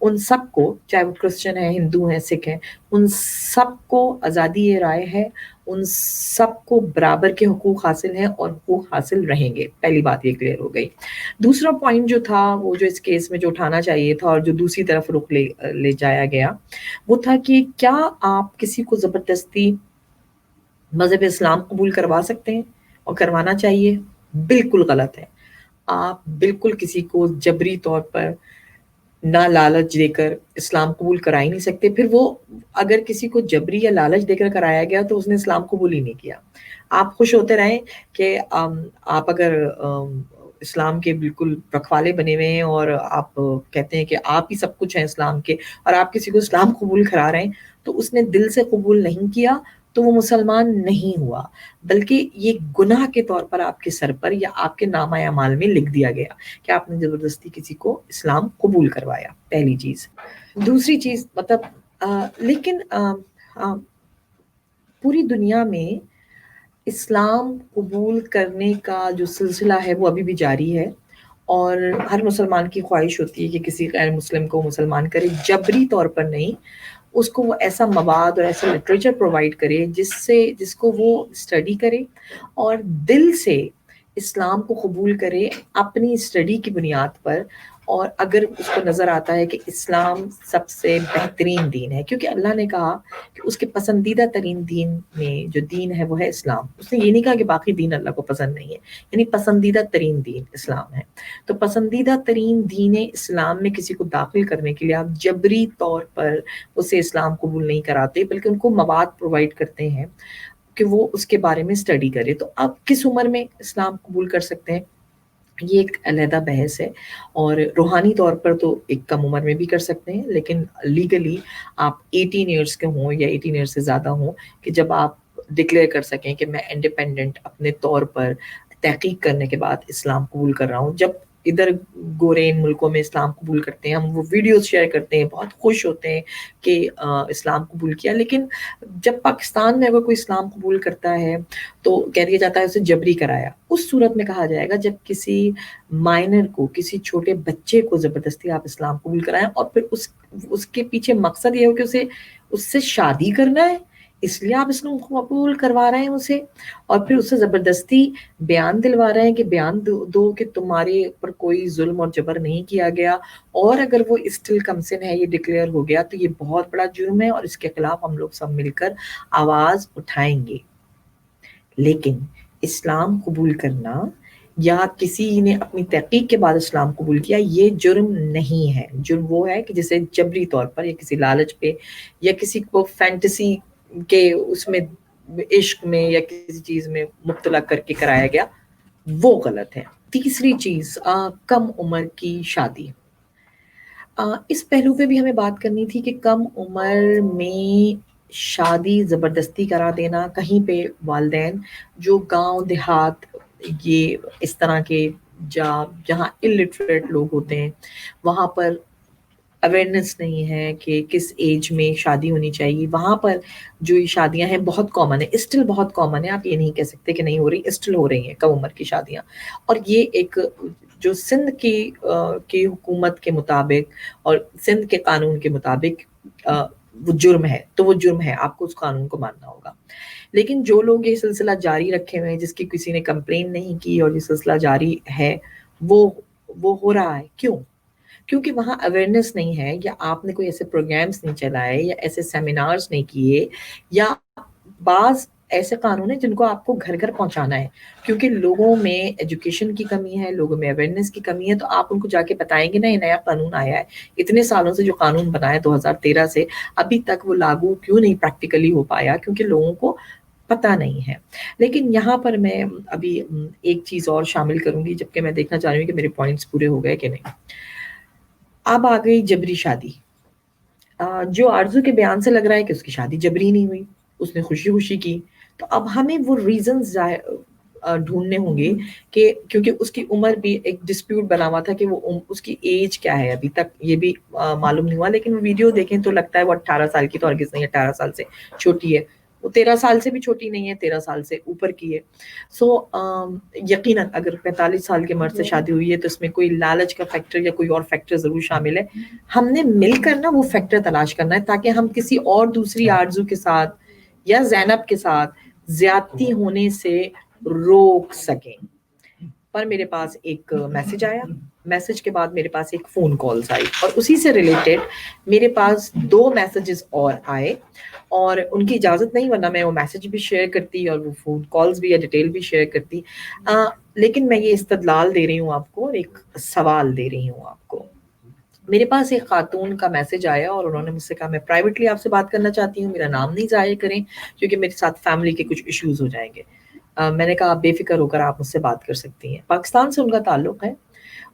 ان سب کو، چاہے وہ کرسچن ہیں، ہندو ہیں، سکھ ہیں، ان سب کو آزادی رائے ہے، ان سب کو برابر کے حقوق حاصل ہیں اور حقوق حاصل رہیں گے. پہلی بات یہ کلیئر ہو گئی. دوسرا پوائنٹ جو تھا وہ جو اس کیس میں جو اٹھانا چاہیے تھا اور جو دوسری طرف رخ لے جایا گیا وہ تھا کہ کیا آپ کسی کو زبردستی مذہب اسلام قبول کروا سکتے ہیں اور کروانا چاہیے؟ بالکل غلط ہے. آپ بالکل کسی کو جبری طور پر نہ لالچ دے کر اسلام قبول کرا ہی نہیں سکتے. پھر وہ اگر کسی کو جبری یا لالچ دے کر کرایا گیا تو اس نے اسلام قبول ہی نہیں کیا. آپ خوش ہوتے رہیں کہ آپ اگر اسلام کے بالکل رکھوالے بنے ہوئے ہیں اور آپ کہتے ہیں کہ آپ ہی سب کچھ ہیں اسلام کے، اور آپ کسی کو اسلام قبول کرا رہے ہیں تو اس نے دل سے قبول نہیں کیا تو وہ مسلمان نہیں ہوا، بلکہ یہ گناہ کے طور پر آپ کے سر پر یا آپ کے نامہ اعمال میں لکھ دیا گیا کہ آپ نے زبردستی کسی کو اسلام قبول کروایا. پہلی چیز. دوسری چیز مطلب لیکن پوری دنیا میں اسلام قبول کرنے کا جو سلسلہ ہے وہ ابھی بھی جاری ہے، اور ہر مسلمان کی خواہش ہوتی ہے کہ کسی غیر مسلم کو مسلمان کرے، جبری طور پر نہیں. اس کو وہ ایسا مواد اور ایسا لٹریچر پرووائڈ کرے جس کو وہ اسٹڈی کرے اور دل سے اسلام کو قبول کرے اپنی اسٹڈی کی بنیاد پر. اور اگر اس کو نظر آتا ہے کہ اسلام سب سے بہترین دین ہے، کیونکہ اللہ نے کہا کہ اس کے پسندیدہ ترین دین میں جو دین ہے وہ ہے اسلام. اس نے یہ نہیں کہا کہ باقی دین اللہ کو پسند نہیں ہے، یعنی پسندیدہ ترین دین اسلام ہے. تو پسندیدہ ترین دین اسلام میں کسی کو داخل کرنے کے لیے آپ جبری طور پر اسے اسلام قبول نہیں کراتے، بلکہ ان کو مواد پرووائڈ کرتے ہیں کہ وہ اس کے بارے میں اسٹڈی کرے. تو آپ کس عمر میں اسلام قبول کر سکتے ہیں یہ ایک علیحدہ بحث ہے، اور روحانی طور پر تو ایک کم عمر میں بھی کر سکتے ہیں، لیکن لیگلی آپ 18 ایئرس کے ہوں یا 18 ایئرس سے زیادہ ہوں کہ جب آپ ڈکلیئر کر سکیں کہ میں انڈیپینڈنٹ اپنے طور پر تحقیق کرنے کے بعد اسلام قبول کر رہا ہوں. جب ادھر گورے ان ملکوں میں اسلام قبول کرتے ہیں، ہم وہ ویڈیوز شیئر کرتے ہیں، بہت خوش ہوتے ہیں کہ اسلام قبول کیا، لیکن جب پاکستان میں اگر کوئی اسلام قبول کرتا ہے تو کہہ دیا جاتا ہے اسے جبری کرایا. اس صورت میں کہا جائے گا جب کسی مائنر کو، کسی چھوٹے بچے کو زبردستی آپ اسلام قبول کرائیں اور پھر اس کے پیچھے مقصد یہ ہو کہ اس سے شادی کرنا ہے، اس لیے آپ اسلام قبول کروا رہے ہیں اسے، اور پھر اسے زبردستی بیان دلوا رہے ہیں کہ بیان دو کہ تمہارے پر کوئی ظلم اور جبر نہیں کیا گیا، اور اگر وہ اسٹل کمسن ہے، یہ ڈکلیئر ہو گیا تو یہ بہت بڑا جرم ہے اور اس کے خلاف ہم لوگ سب مل کر آواز اٹھائیں گے. لیکن اسلام قبول کرنا یا کسی نے اپنی تحقیق کے بعد اسلام قبول کیا یہ جرم نہیں ہے. جرم وہ ہے کہ جسے جبری طور پر یا کسی لالچ پہ یا کسی کو فینٹیسی کے اس میں عشق میں یا کسی چیز میں مبتلا کر کے کرایا گیا، وہ غلط ہے. تیسری چیز کم عمر کی شادی. اس پہلو پہ بھی ہمیں بات کرنی تھی کہ کم عمر میں شادی زبردستی کرا دینا کہیں پہ والدین جو گاؤں دیہات یہ اس طرح کے جہاں الٹریٹ لوگ ہوتے ہیں وہاں پر اویئرنیس نہیں ہے کہ کس ایج میں شادی ہونی چاہیے، وہاں پر جو یہ شادیاں ہیں بہت کامن ہے، اسٹل بہت کامن ہے. آپ یہ نہیں کہہ سکتے کہ نہیں ہو رہی، اسٹل ہو رہی ہیں کم عمر کی شادیاں. اور یہ ایک جو سندھ کی حکومت کے مطابق اور سندھ کے قانون کے مطابق وہ جرم ہے، تو وہ جرم ہے، آپ کو اس قانون کو ماننا ہوگا. لیکن جو لوگ یہ سلسلہ جاری رکھے ہوئے ہیں جس کی کسی نے کمپلین نہیں کی اور یہ سلسلہ جاری ہے وہ ہو رہا ہے. کیوں؟ کیونکہ وہاں اویئرنیس نہیں ہے، یا آپ نے کوئی ایسے پروگرامز نہیں چلائے یا ایسے سیمینارز نہیں کیے، یا بعض ایسے قانون ہیں جن کو آپ کو گھر گھر پہنچانا ہے. کیونکہ لوگوں میں ایجوکیشن کی کمی ہے، لوگوں میں اویئرنیس کی کمی ہے، تو آپ ان کو جا کے بتائیں گے نا یہ نیا قانون آیا ہے، اتنے سالوں سے جو قانون بنا ہے 2013 سے ابھی تک وہ لاگو کیوں نہیں پریکٹیکلی ہو پایا؟ کیونکہ لوگوں کو پتہ نہیں ہے. لیکن یہاں پر میں ابھی ایک چیز اور شامل کروں گی، جبکہ میں دیکھنا چاہ رہی ہوں کہ میرے پوائنٹس پورے ہو گئے کہ نہیں. اب آ گئی جبری شادی. جو آرزو کے بیان سے لگ رہا ہے کہ اس کی شادی جبری نہیں ہوئی، اس نے خوشی خوشی کی. تو اب ہمیں وہ ریزنز ڈھونڈنے ہوں گے کہ کیونکہ اس کی عمر بھی ایک ڈسپیوٹ بنا ہوا تھا کہ وہ اس کی ایج کیا ہے، ابھی تک یہ بھی معلوم نہیں ہوا. لیکن وہ ویڈیو دیکھیں تو لگتا ہے وہ 18 سال کی تو ہرگز نہیں 18 سال سے چھوٹی ہے. وہ 13 سال سے بھی چھوٹی نہیں ہے، 13 سال سے اوپر کی ہے. سو یقیناً اگر 45 سال کے مرد سے شادی ہوئی ہے تو اس میں کوئی لالچ کا فیکٹر یا کوئی اور فیکٹر ضرور شامل ہے. ہم نے مل کر نا وہ فیکٹر تلاش کرنا ہے تاکہ ہم کسی اور دوسری آرزو کے ساتھ یا زینب کے ساتھ زیادتی ہونے سے روک سکیں. پر میرے پاس ایک میسج آیا، میسج کے بعد میرے پاس ایک فون کالز آئی، اور اسی سے ریلیٹڈ میرے پاس 2 میسیجز اور آئے، اور ان کی اجازت نہیں ورنہ میں وہ میسج بھی شیئر کرتی اور وہ فون کالز بھی یا ڈیٹیل بھی شیئر کرتی. لیکن میں یہ استدلال دے رہی ہوں آپ کو اور ایک سوال دے رہی ہوں آپ کو. میرے پاس ایک خاتون کا میسج آیا اور انہوں نے مجھ سے کہا میں پرائیویٹلی آپ سے بات کرنا چاہتی ہوں، میرا نام نہیں ظاہر کریں کیونکہ میرے ساتھ فیملی کے کچھ ایشوز ہو جائیں گے. میں نے کہا آپ بے فکر ہو کر آپ مجھ سے بات کر سکتی ہیں. پاکستان سے ان کا تعلق ہے.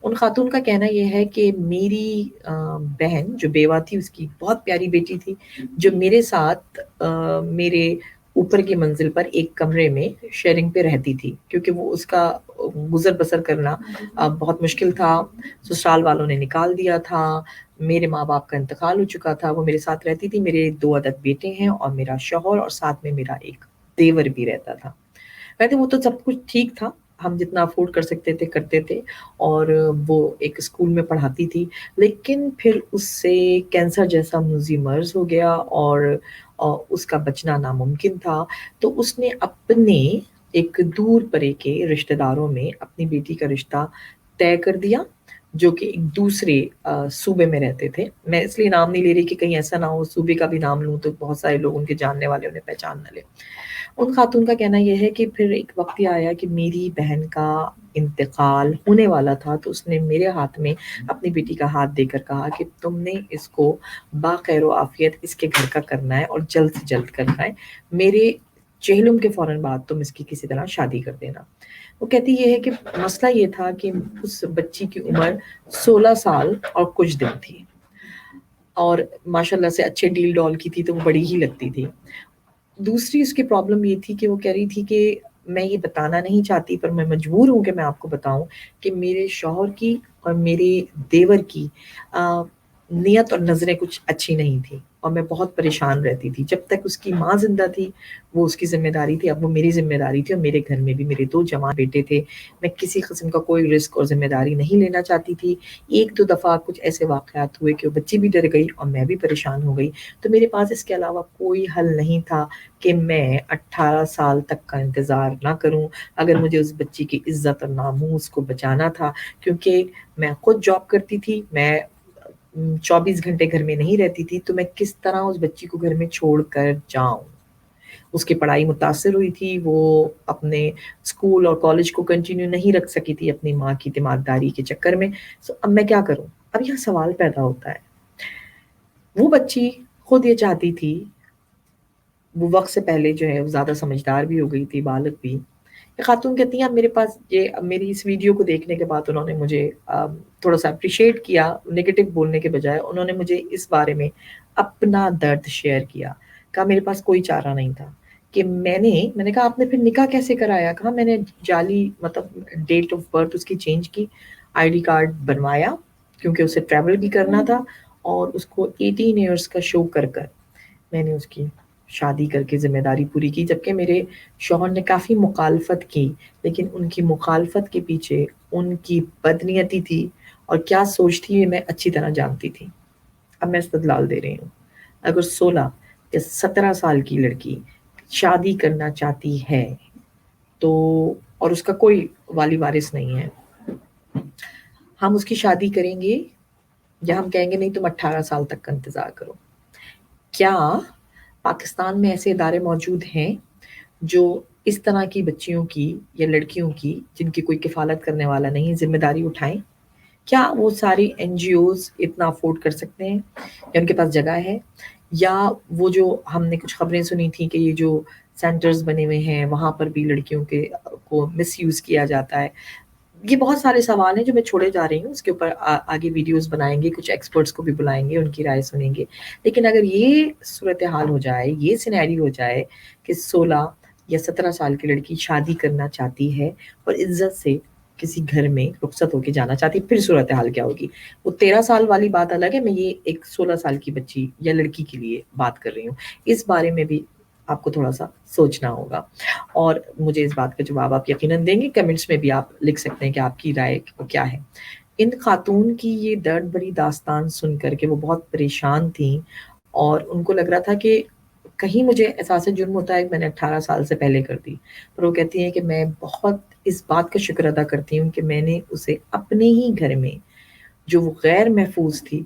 ان خاتون کا کہنا یہ ہے کہ میری بہن جو بیوہ تھی، اس کی بہت پیاری بیٹی تھی جو میرے ساتھ میرے اوپر کی منزل پر ایک کمرے میں شیئرنگ پہ رہتی تھی، کیونکہ وہ اس کا گزر بسر کرنا بہت مشکل تھا. سسرال والوں نے نکال دیا تھا، میرے ماں باپ کا انتقال ہو چکا تھا. وہ میرے ساتھ رہتی تھی. میرے 2 عدد بیٹے ہیں اور میرا شوہر، اور ساتھ میں میرا ایک دیور بھی رہتا تھا. کہتے وہ تو سب کچھ ٹھیک تھا، ہم جتنا افورڈ کر سکتے تھے کرتے تھے، اور وہ ایک اسکول میں پڑھاتی تھی. لیکن پھر اس سے کینسر جیسا موذی مرض ہو گیا اور اس کا بچنا ناممکن تھا. تو اس نے اپنے ایک دور پرے کے رشتہ داروں میں اپنی بیٹی کا رشتہ طے کر دیا، جو کہ ایک دوسرے صوبے میں رہتے تھے. میں اس لیے نام نہیں لے رہی کہ کہیں ایسا نہ ہو صوبے کا بھی نام لوں تو بہت سارے لوگ ان کے جاننے والے انہیں پہچان نہ لیں. ان خاتون کا کہنا یہ ہے کہ پھر ایک وقت یہ آیا کہ میری بہن کا انتقال ہونے والا تھا، تو اس نے میرے ہاتھ میں اپنی بیٹی کا ہاتھ دے کر کہا کہ تم نے اس کو باخیر و عافیت اس کے گھر کا کرنا ہے اور جلد سے جلد کرنا ہے. میرے چہلم کے فوراً بعد تم اس کی کسی طرح شادی کر دینا. وہ کہتی یہ ہے کہ مسئلہ یہ تھا کہ اس بچی کی عمر 16 سال اور کچھ دن تھی، اور ماشاءاللہ سے اچھے ڈیل ڈال کی تھی تو وہ بڑی ہی لگتی تھی. دوسری اس کی پرابلم یہ تھی کہ وہ کہہ رہی تھی کہ میں یہ بتانا نہیں چاہتی پر میں مجبور ہوں کہ میں آپ کو بتاؤں کہ میرے شوہر کی اور میرے دیور کی نیت اور نظریں کچھ اچھی نہیں تھی، اور میں بہت پریشان رہتی تھی. جب تک اس کی ماں زندہ تھی وہ اس کی ذمہ داری تھی، اب وہ میری ذمہ داری تھی، اور میرے گھر میں بھی میرے 2 جوان بیٹے تھے. میں کسی قسم کا کوئی رسک اور ذمہ داری نہیں لینا چاہتی تھی. 1-2 دفعہ کچھ ایسے واقعات ہوئے کہ وہ بچی بھی ڈر گئی اور میں بھی پریشان ہو گئی. تو میرے پاس اس کے علاوہ کوئی حل نہیں تھا کہ میں 18 سال تک کا انتظار نہ کروں اگر مجھے اس بچی کی عزت اور ناموس کو بچانا تھا. کیونکہ میں خود جاب کرتی تھی، میں 24 گھنٹے گھر میں نہیں رہتی تھی، تو میں کس طرح اس بچی کو گھر میں چھوڑ کر جاؤں. اس کی پڑھائی متاثر ہوئی تھی، وہ اپنے اسکول اور کالج کو کنٹینیو نہیں رکھ سکی تھی اپنی ماں کی تیمارداری کے چکر میں. اب میں کیا کروں؟ اب یہ سوال پیدا ہوتا ہے. وہ بچی خود یہ چاہتی تھی، وہ وقت سے پہلے جو ہے زیادہ سمجھدار بھی ہو گئی تھی، بالغ بھی. خاتون کہتی ہیں اب میرے پاس یہ میری اس ویڈیو کو دیکھنے کے بعد انہوں نے مجھے تھوڑا سا اپریشیٹ کیا، نیگیٹو بولنے کے بجائے انہوں نے مجھے اس بارے میں اپنا درد شیئر کیا. کہا میرے پاس کوئی چارہ نہیں تھا. کہ میں نے کہا آپ نے پھر نکاح کیسے کرایا؟ کہا میں نے جعلی مطلب ڈیٹ آف برتھ اس کی چینج کی، آئی ڈی کارڈ بنوایا کیونکہ اسے ٹریول بھی کرنا تھا، اور اس کو 18 ایئرس کا شو کر میں نے اس کی شادی کر کے ذمہ داری پوری کی. جبکہ میرے شوہر نے کافی مخالفت کی، لیکن ان کی مخالفت کے پیچھے ان کی بدنیتی تھی اور کیا سوچ تھی میں اچھی طرح جانتی تھی. اب میں استدلال دے رہی ہوں، اگر 16 یا 17 سال کی لڑکی شادی کرنا چاہتی ہے تو، اور اس کا کوئی والی وارث نہیں ہے، ہم اس کی شادی کریں گے یا ہم کہیں گے نہیں تم 18 سال تک کا انتظار کرو؟ کیا پاکستان میں ایسے ادارے موجود ہیں جو اس طرح کی بچیوں کی یا لڑکیوں کی جن کی کوئی کفالت کرنے والا نہیں ذمہ داری اٹھائیں؟ کیا وہ ساری NGOs اتنا افورڈ کر سکتے ہیں یا ان کے پاس جگہ ہے؟ یا وہ جو ہم نے کچھ خبریں سنی تھیں کہ یہ جو سینٹرز بنے ہوئے ہیں وہاں پر بھی لڑکیوں کو مس یوز کیا جاتا ہے؟ یہ بہت سارے سوال ہیں جو میں چھوڑے جا رہی ہوں. اس کے اوپر آگے ویڈیوز بنائیں گے، کچھ ایکسپرٹس کو بھی بلائیں گے، ان کی رائے سنیں گے. لیکن اگر یہ صورتحال ہو جائے، یہ سینیریو ہو جائے کہ 16 یا 17 سال کی لڑکی شادی کرنا چاہتی ہے اور عزت سے کسی گھر میں رخصت ہو کے جانا چاہتی ہے، پھر صورتحال کیا ہوگی؟ وہ 13 سال والی بات الگ ہے، میں یہ ایک 16 سال کی بچی یا لڑکی کے لیے بات کر رہی ہوں. اس بارے میں بھی آپ کو تھوڑا سا سوچنا ہوگا، اور مجھے اس بات کا جواب آپ یقیناً دیں گے، کمنٹس میں بھی آپ لکھ سکتے ہیں کہ آپ کی رائے کیا ہے۔ ان خاتون کی یہ درد بھری داستان سن کر کے وہ بہت پریشان تھیں، اور ان کو لگ رہا تھا کہ کہیں مجھے احساس جرم ہوتا ہے کہ میں نے 18 سال سے پہلے کر دی، پر وہ کہتی ہیں کہ میں بہت اس بات کا شکر ادا کرتی ہوں کہ میں نے اسے اپنے ہی گھر میں، جو وہ غیر محفوظ تھی،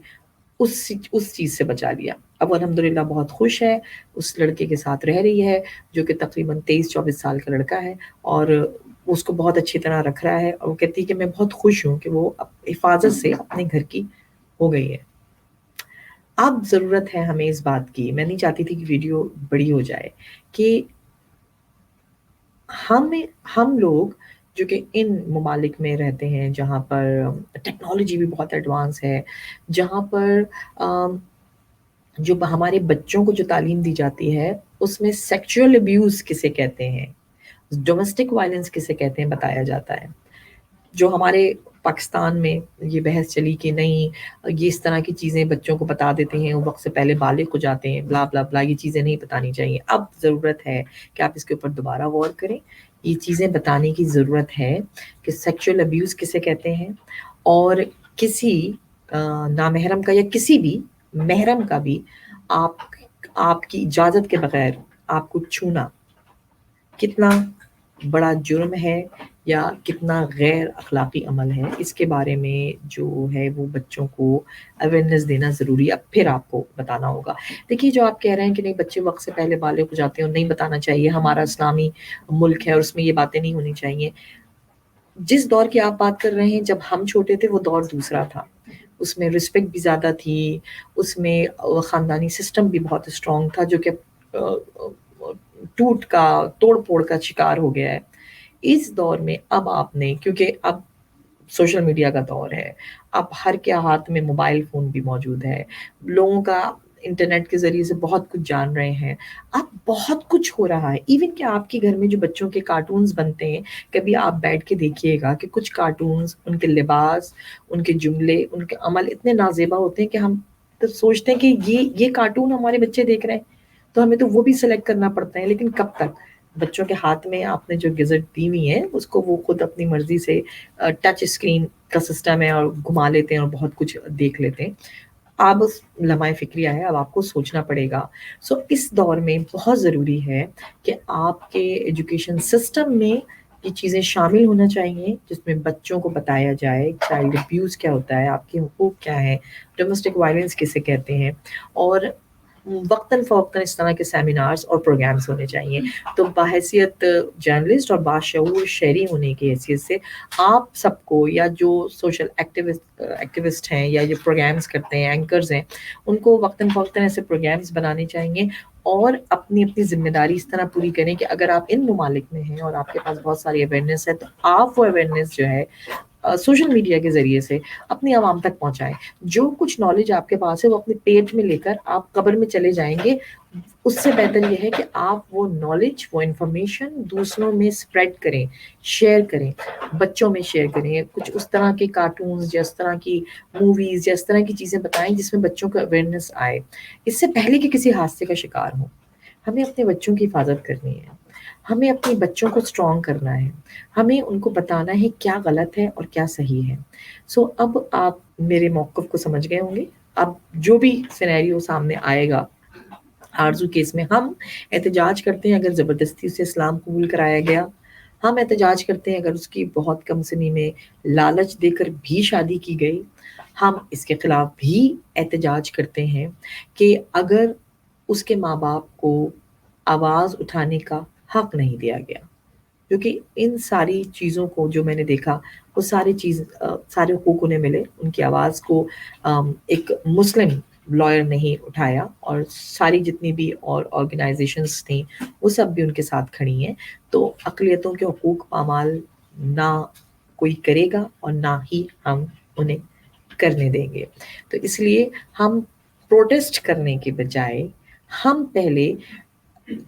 اس چیز سے بچا لیا۔ اب وہ الحمدللہ بہت خوش ہے، اس لڑکے کے ساتھ رہ رہی ہے جو کہ تقریباً 23-24 سال کا لڑکا ہے، اور اس کو بہت اچھی طرح رکھ رہا ہے، اور وہ کہتی ہے کہ میں بہت خوش ہوں کہ وہ حفاظت سے اپنے گھر کی ہو گئی ہے۔ اب ضرورت ہے ہمیں اس بات کی، میں نہیں چاہتی تھی کہ ویڈیو بڑی ہو جائے، کہ ہم لوگ جو کہ ان ممالک میں رہتے ہیں جہاں پر ٹیکنالوجی بھی بہت ایڈوانس ہے، جہاں پر جو ہمارے بچوں کو جو تعلیم دی جاتی ہے اس میں سیکچول ابیوز کسے کہتے ہیں، ڈومیسٹک وائلنس کسے کہتے ہیں بتایا جاتا ہے۔ جو ہمارے پاکستان میں یہ بحث چلی کہ نہیں یہ اس طرح کی چیزیں بچوں کو بتا دیتے ہیں، وہ وقت سے پہلے بالغ ہو جاتے ہیں، بلا بلا بلا، یہ چیزیں نہیں بتانی چاہیے۔ اب ضرورت ہے کہ آپ اس کے اوپر دوبارہ غور کریں، یہ چیزیں بتانے کی ضرورت ہے کہ سیکچول ابیوز کسے کہتے ہیں، اور کسی نامحرم کا یا کسی بھی محرم کا بھی آپ کی اجازت کے بغیر آپ کو چھونا کتنا بڑا جرم ہے یا کتنا غیر اخلاقی عمل ہے، اس کے بارے میں جو ہے وہ بچوں کو اویئرنیس دینا ضروری ہے۔ اب پھر آپ کو بتانا ہوگا۔ دیکھیے جو آپ کہہ رہے ہیں کہ نہیں بچے وقت سے پہلے بالغ ہو جاتے ہیں اور نہیں بتانا چاہیے، ہمارا اسلامی ملک ہے اور اس میں یہ باتیں نہیں ہونی چاہیے۔ جس دور کی آپ بات کر رہے ہیں جب ہم چھوٹے تھے وہ دور دوسرا تھا، اس میں رسپیکٹ بھی زیادہ تھی، اس میں خاندانی سسٹم بھی بہت اسٹرانگ تھا جو کہ توڑ پھوڑ کا شکار ہو گیا ہے۔ اس دور میں اب آپ نے، کیونکہ اب سوشل میڈیا کا دور ہے، اب ہر کے ہاتھ میں موبائل فون بھی موجود ہے، لوگوں کا انٹرنیٹ کے ذریعے سے بہت کچھ جان رہے ہیں، اب بہت کچھ ہو رہا ہے۔ ایون کہ آپ کے گھر میں جو بچوں کے کارٹونز بنتے ہیں، کبھی آپ بیٹھ کے دیکھیے گا کہ کچھ کارٹونز، ان کے لباس، ان کے جملے، ان کے عمل اتنے نازیبا ہوتے ہیں کہ ہم تو سوچتے ہیں کہ یہ کارٹون ہمارے بچے دیکھ رہے ہیں تو ہمیں تو وہ بھی سلیکٹ کرنا پڑتا ہے، لیکن کب تک؟ بچوں کے ہاتھ میں آپ نے جو گزٹ دی ہوئی ہے اس کو وہ خود اپنی مرضی سے ٹچ اسکرین کا سسٹم ہے اور گھما لیتے ہیں اور بہت کچھ دیکھ لیتے ہیں۔ اب اس لمحہ فکریہ ہے، اب آپ کو سوچنا پڑے گا۔ سو اس دور میں بہت ضروری ہے کہ آپ کے ایجوکیشن سسٹم میں یہ چیزیں شامل ہونا چاہیے، جس میں بچوں کو بتایا جائے چائلڈ ابیوز کیا ہوتا ہے، آپ کے حقوق کیا ہیں، ڈومیسٹک وائلنس کسے کہتے ہیں، اور وقتاً فوقتاً اس طرح کے سیمینارز اور پروگرامز ہونے چاہیے۔ تو بحیثیت جرنلسٹ اور باشعور شہری ہونے کی حیثیت سے آپ سب کو، یا جو سوشل ایکٹیوسٹ ہیں یا جو پروگرامز کرتے ہیں، اینکرز ہیں، ان کو وقتاً فوقتاً ایسے پروگرامز بنانے چاہیے، اور اپنی ذمہ داری اس طرح پوری کریں کہ اگر آپ ان ممالک میں ہیں اور آپ کے پاس بہت ساری اویئرنیس ہے تو آپ وہ اویئرنیس جو ہے سوشل میڈیا کے ذریعے سے اپنی عوام تک پہنچائیں۔ جو کچھ نالج آپ کے پاس ہے وہ اپنے پیٹ میں لے کر آپ قبر میں چلے جائیں گے، اس سے بہتر یہ ہے کہ آپ وہ نالج، وہ انفارمیشن دوسروں میں اسپریڈ کریں، شیئر کریں، بچوں میں شیئر کریں، کچھ اس طرح کے کارٹونز یا اس طرح کی موویز یا اس طرح کی چیزیں بتائیں جس میں بچوں کو اویئرنیس آئے، اس سے پہلے کہ کسی حادثے کا شکار ہوں۔ ہمیں اپنے بچوں کی حفاظت کرنی ہے، ہمیں اپنے بچوں کو اسٹرانگ کرنا ہے، ہمیں ان کو بتانا ہے کیا غلط ہے اور کیا صحیح ہے۔ سو اب آپ میرے موقف کو سمجھ گئے ہوں گے۔ اب جو بھی سینیریو سامنے آئے گا، آرزو کیس میں ہم احتجاج کرتے ہیں اگر زبردستی اسے اسلام قبول کرایا گیا، ہم احتجاج کرتے ہیں اگر اس کی بہت کم سنی میں لالچ دے کر بھی شادی کی گئی، ہم اس کے خلاف بھی احتجاج کرتے ہیں کہ اگر اس کے ماں باپ کو آواز اٹھانے کا حق نہیں دیا گیا، کیونکہ ان ساری چیزوں کو جو میں نے دیکھا وہ سارے حقوق انہیں ملے، ان کی آواز کو ایک مسلم لائر نہیں اٹھایا، اور ساری جتنی بھی اور آرگنائزیشنز تھیں وہ سب بھی ان کے ساتھ کھڑی ہیں۔ تو اقلیتوں کے حقوق پامال نہ کوئی کرے گا اور نہ ہی ہم انہیں کرنے دیں گے۔ تو اس لیے ہم پروٹیسٹ کرنے کے بجائے ہم پہلے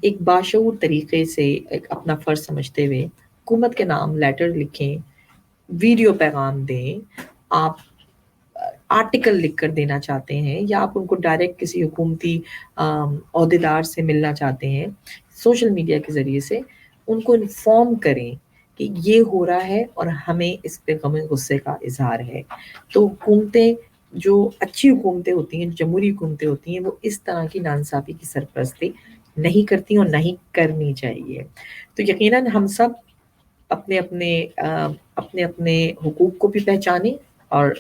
ایک باشعور طریقے سے ایک اپنا فرض سمجھتے ہوئے حکومت کے نام لیٹر لکھیں، ویڈیو پیغام دیں، آپ آرٹیکل لکھ کر دینا چاہتے ہیں، یا آپ ان کو ڈائریکٹ کسی حکومتی عہدیدار سے ملنا چاہتے ہیں، سوشل میڈیا کے ذریعے سے ان کو انفارم کریں کہ یہ ہو رہا ہے اور ہمیں اس پہ غم غصے کا اظہار ہے. تو حکومتیں جو اچھی حکومتیں ہوتی ہیں، جمہوری حکومتیں ہوتی ہیں، وہ اس طرح کی ناانصافی کی سرپرستی نہیں کرتی اور نہیں کرنی چاہیے. تو یقیناً ہم سب اپنے اپنے حقوق کو بھی پہچانیں اور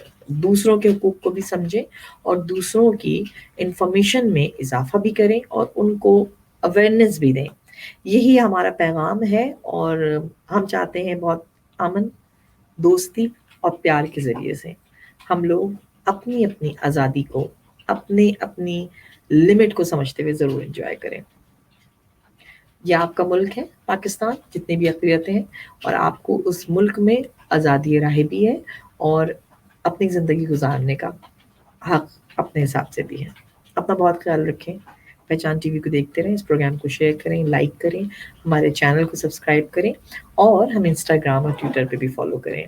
دوسروں کے حقوق کو بھی سمجھیں اور دوسروں کی انفارمیشن میں اضافہ بھی کریں اور ان کو اویئرنیس بھی دیں. یہی ہمارا پیغام ہے اور ہم چاہتے ہیں بہت امن، دوستی اور پیار کے ذریعے سے ہم لوگ اپنی اپنی آزادی کو اپنی لمٹ کو سمجھتے ہوئے ضرور انجوائے کریں. یہ آپ کا ملک ہے پاکستان، جتنی بھی اقلیتیں ہیں، اور آپ کو اس ملک میں آزادی رائے بھی ہے اور اپنی زندگی گزارنے کا حق اپنے حساب سے بھی ہے. اپنا بہت خیال رکھیں. پہچان ٹی وی کو دیکھتے رہیں، اس پروگرام کو شیئر کریں، لائک کریں، ہمارے چینل کو سبسکرائب کریں اور ہمیں انسٹاگرام اور ٹویٹر پہ بھی فالو کریں.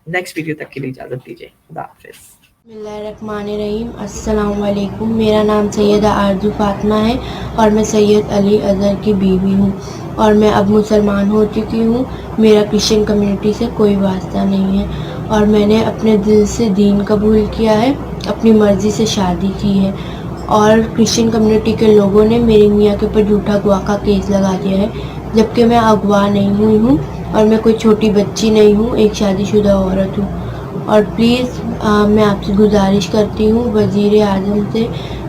نیکسٹ ویڈیو تک کے لیے اجازت دیجیے. خدا حافظ. بسم اللہ الرحمن الرحیم. السلام علیکم. میرا نام سیدہ آرزو فاطمہ ہے اور میں سید علی اظہر کی بیوی ہوں اور میں اب مسلمان ہو چکی ہوں. میرا کرسچن کمیونٹی سے کوئی واسطہ نہیں ہے اور میں نے اپنے دل سے دین قبول کیا ہے، اپنی مرضی سے شادی کی ہے اور کرسچن کمیونٹی کے لوگوں نے میری میاں کے اوپر جھوٹا گواہ کا کیس لگا دیا ہے، جبکہ میں اغوا نہیں ہوئی ہوں اور میں کوئی چھوٹی بچی نہیں ہوں، ایک شادی شدہ عورت ہوں. اور پلیز میں آپ سے گزارش کرتی ہوں وزیر اعظم سے،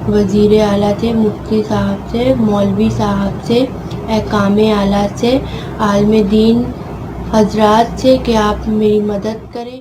وزیر اعلیٰ سے، مفتی صاحب سے، مولوی صاحب سے، حکام اعلیٰ سے، عالم دین حضرات سے کہ آپ میری مدد کریں.